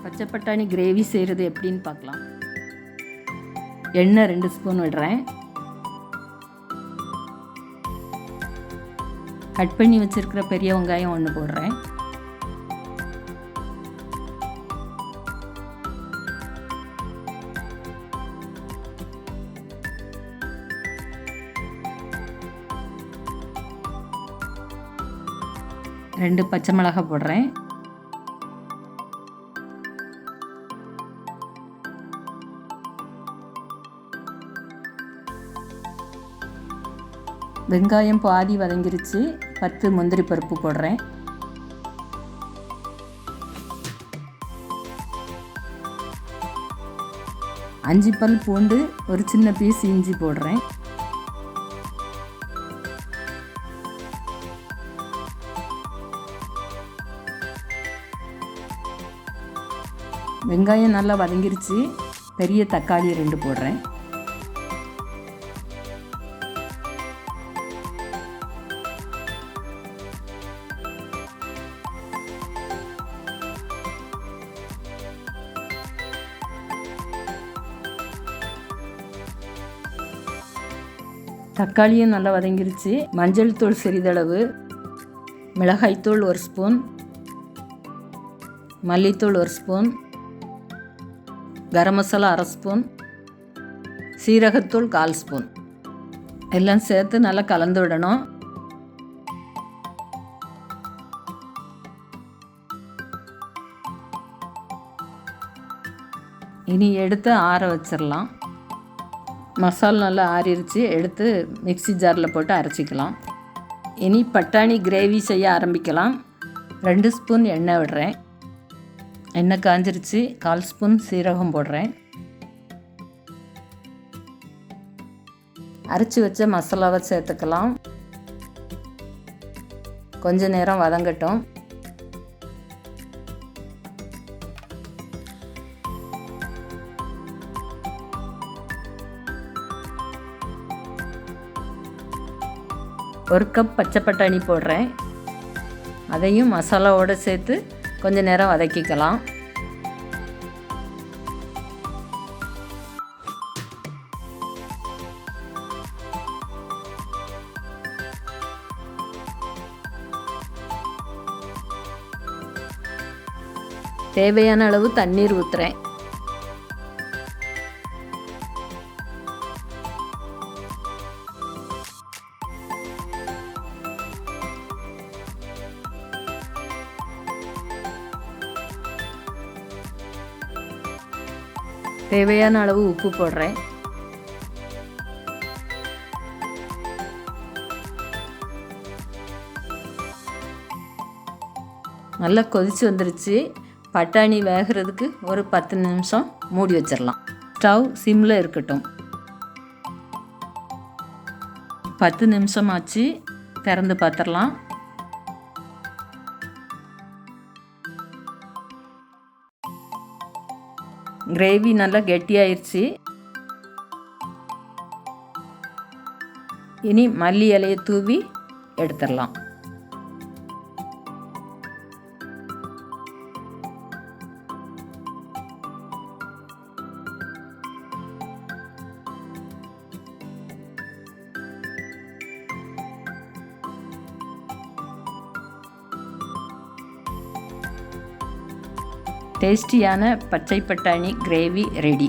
பச்சை பட்டாணி கிரேவி செய்கிறது எப்படின்னு பார்க்கலாம். எண்ணெய் 2 ஸ்பூன் விடுறேன். கட் பண்ணி வச்சுருக்கிற பெரிய வெங்காயம் 1 போடுறேன். ரெண்டு பச்சை மிளகாய் போடுறேன். வெங்காயம் பாதி வதங்கிருச்சு. 10 முந்திரி பருப்பு போடுறேன். அஞ்சு பல் பூண்டு, ஒரு சின்ன பீஸ் இஞ்சி போடுறேன். வெங்காயம் நல்லா வதங்கிருச்சு. பெரிய தக்காளி 2 போடுறேன். தக்காளியும் நல்லா வதங்கிருச்சு. மஞ்சள் தூள் சிறிதளவு, மிளகாய்த்தூள் 1 ஸ்பூன், மல்லித்தூள் 1 ஸ்பூன், கரம் மசாலா 1/2 ஸ்பூன், சீரகத்தூள் 1/4 ஸ்பூன் எல்லாம் சேர்த்து நல்லா கலந்து விடணும். இனி எடுத்து ஆற வச்சிடலாம். மசாலா நல்லா ஆறிடுச்சு. எடுத்து மிக்ஸி ஜாரில் போட்டு அரைச்சிக்கலாம். இனி பட்டாணி கிரேவி செய்ய ஆரம்பிக்கலாம். 2 ஸ்பூன் எண்ணெய் விடுறேன். எண்ணெய் காஞ்சிருச்சு. 1/4 ஸ்பூன் சீரகம் போடுறேன். அரைச்சி வச்ச மசாலாவை சேர்த்துக்கலாம். கொஞ்ச நேரம் வதங்கட்டும். ஒரு கப் பச்சை பட்டாணி போடுறேன். அதையும் மசாலாவோடு சேர்த்து கொஞ்ச நேரம் வதக்கிக்கலாம். தேவையான அளவு தண்ணீர் ஊற்றுறேன். தேவையான அளவு உப்பு போடுறேன். நல்லா கொதிச்சு வந்துருச்சு. பட்டாணி வேகிறதுக்கு ஒரு 10 நிமிஷம் மூடி வச்சிடலாம். ஸ்டவ் சிம்மில் இருக்கட்டும். 10 நிமிஷம் ஆச்சு. திறந்து பார்த்துடலாம். கிரேவி நல்லா கெட்டியாயிருச்சு. இனி மல்லி இலையை தூவி எடுத்துடலாம். டேஸ்டியான பச்சை பட்டாணி கிரேவி ரெடி.